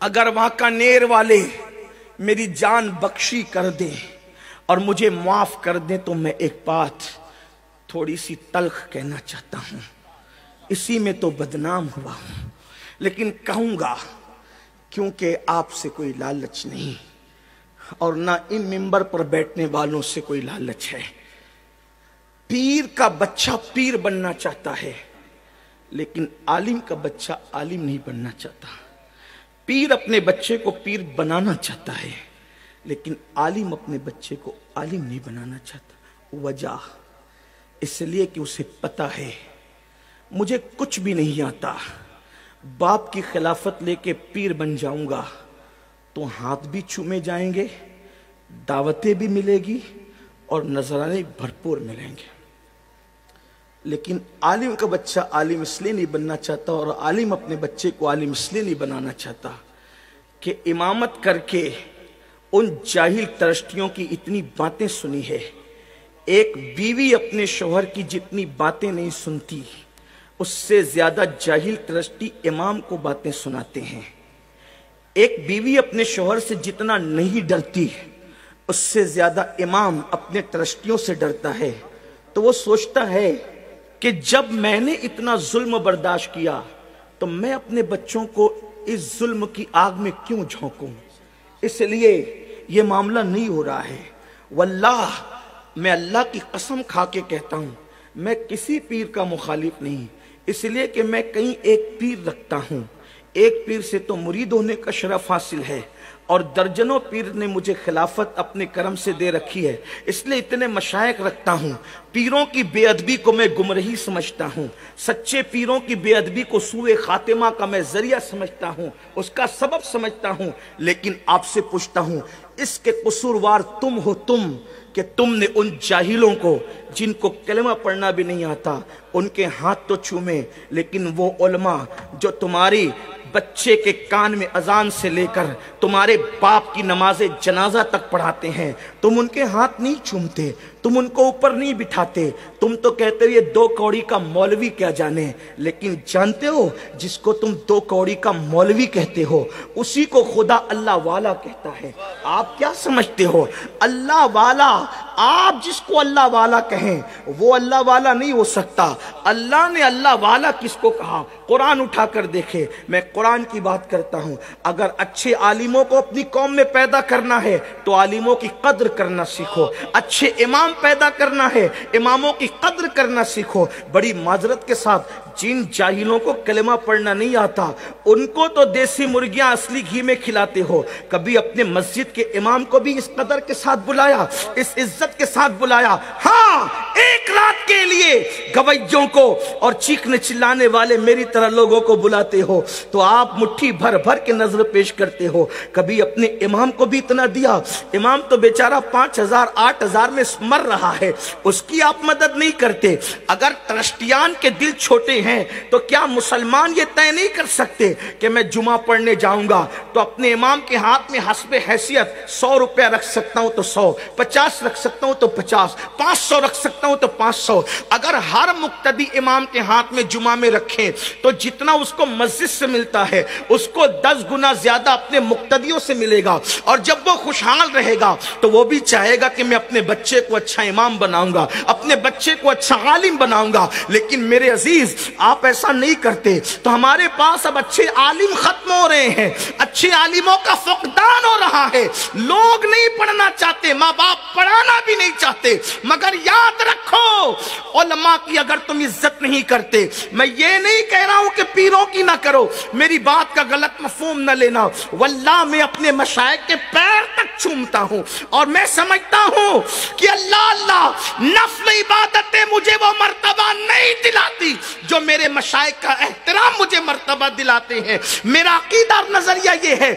اگر واکانیر والے میری جان بخشی کر دیں اور مجھے معاف کر دیں تو میں ایک بات تھوڑی سی تلخ کہنا چاہتا ہوں، اسی میں تو بدنام ہوا ہوں، لیکن کہوں گا کیونکہ آپ سے کوئی لالچ نہیں اور نہ ان ممبر پر بیٹھنے والوں سے کوئی لالچ ہے۔ پیر کا بچہ پیر بننا چاہتا ہے لیکن عالم کا بچہ عالم نہیں بننا چاہتا۔ پیر اپنے بچے کو پیر بنانا چاہتا ہے لیکن عالم اپنے بچے کو عالم نہیں بنانا چاہتا۔ وجہ اس لیے کہ اسے پتا ہے مجھے کچھ بھی نہیں آتا، باپ کی خلافت لے کے پیر بن جاؤں گا تو ہاتھ بھی چومے جائیں گے، دعوتیں بھی ملے گی اور نذرانے بھرپور ملیں گے۔ لیکن عالم کا بچہ عالم اس لیے نہیں بننا چاہتا اور عالم اپنے بچے کو عالم اس لیے نہیں بنانا چاہتا کہ امامت کر کے ان جاہل ترشتیوں کی اتنی باتیں سنی ہے۔ ایک بیوی اپنے شوہر کی جتنی باتیں نہیں سنتی اس سے زیادہ جاہل ترشتی امام کو باتیں سناتے ہیں۔ ایک بیوی اپنے شوہر سے جتنا نہیں ڈرتی اس سے زیادہ امام اپنے ترشتیوں سے ڈرتا ہے۔ تو وہ سوچتا ہے کہ جب میں نے اتنا ظلم برداشت کیا تو میں اپنے بچوں کو اس ظلم کی آگ میں کیوں جھونکوں، اس لیے یہ معاملہ نہیں ہو رہا ہے۔ واللہ میں اللہ کی قسم کھا کے کہتا ہوں میں کسی پیر کا مخالف نہیں، اس لیے کہ میں کہیں ایک پیر رکھتا ہوں، ایک پیر سے تو مرید ہونے کا شرف حاصل ہے اور درجنوں پیر نے مجھے خلافت اپنے کرم سے دے رکھی ہے، اس لیے اتنے مشائخ رکھتا ہوں۔ پیروں کی بے ادبی کو میں گمراہی سمجھتا ہوں، سچے پیروں کی بے ادبی کو سوء خاتمہ کا میں ذریعہ سمجھتا ہوں، اس کا سبب سمجھتا ہوں۔ لیکن آپ سے پوچھتا ہوں اس کے قصوروار تم ہو، تم کہ تم نے ان جاہلوں کو جن کو کلمہ پڑھنا بھی نہیں آتا ان کے ہاتھ تو چومے، لیکن وہ علماء جو تمہاری بچے کے کان میں اذان سے لے کر تمہارے باپ کی نماز جنازہ تک پڑھاتے ہیں تم ان کے ہاتھ نہیں چومتے، تم ان کو اوپر نہیں بٹھاتے، تم تو کہتے ہو یہ 2 کوڑی کا مولوی کیا جانے، لیکن جانتے ہو جس کو تم 2 کوڑی کا مولوی کہتے ہو اسی کو خدا اللہ والا کہتا ہے۔ آپ کیا سمجھتے ہو اللہ والا؟ آپ جس کو اللہ والا کہیں وہ اللہ والا نہیں ہو سکتا۔ اللہ نے اللہ والا کس کو کہا؟ قرآن اٹھا کر دیکھے، میں قرآن کی بات کرتا ہوں۔ اگر اچھے عالموں کو اپنی قوم میں پیدا کرنا ہے تو عالموں کی قدر کرنا سیکھو، اچھے امام پیدا کرنا ہے اماموں کی قدر کرنا سیکھو۔ بڑی معذرت کے ساتھ جن جاہلوں کو کلمہ پڑھنا نہیں آتا ان کو تو دیسی مرغیاں اصلی گھی میں کھلاتے ہو، کبھی اپنے مسجد کے امام کو بھی اس قدر کے ساتھ بلایا، اس عزت کے ساتھ بلایا؟ ہاں، ایک رات کے لیے گویوں کو اور چیخنے چلانے والے میری طرح لوگوں کو بلاتے ہو تو آپ مٹھی بھر بھر کے نظر پیش کرتے ہو۔ کبھی اپنے امام کو بھی اتنا دیا، امام تو بیچارہ 5000 8000 میں مر رہا ہے، اس کی آپ مدد نہیں کرتے۔ اگر ٹرسٹیان کے دل چھوٹے ہیں تو کیا مسلمان یہ طے نہیں کر سکتے کہ میں جمعہ پڑھنے جاؤں گا تو اپنے امام کے ہاتھ میں حسب حیثیت 100 روپے رکھ سکتا ہوں تو 100، 50 رکھ سکتا ہوں تو 50، 500 رکھ سکتا ہوں تو 500۔ اگر ہر مقتدی امام کے ہاتھ میں جمعہ میں رکھیں تو جتنا اس کو مسجد سے ملتا ہے اس کو 10 گنا زیادہ اپنے مقتدیوں سے ملے گا، اور جب وہ خوشحال رہے گا تو وہ بھی چاہے گا کہ میں اپنے بچے کو اچھا امام بناؤں گا، اپنے بچے کو اچھا عالم بناؤں گا۔ لیکن میرے عزیز آپ ایسا نہیں کرتے تو ہمارے پاس اب اچھے عالم ختم ہو رہے ہیں، اچھے عالموں کا فقدان ہو رہا ہے، لوگ نہیں پڑھنا چاہتے، ماں باپ پڑھانا بھی نہیں چاہتے۔ مگر یاد رکھو علماء کی اگر تم عزت نہیں کرتے، میں یہ نہیں کہہ رہا ہوں کہ پیروں کی نہ کرو، میری بات کا غلط مفہوم نہ لینا، واللہ میں اپنے مشائخ کے پیر تک چومتا ہوں اور میں سمجھتا ہوں کہ اللہ نفل عبادتیں مجھے وہ مرتبہ نہیں دلاتی جو میرے مشائخ کا احترام مجھے مرتبہ دلاتے ہیں۔ میرا عقیدہ اور نظریہ یہ ہے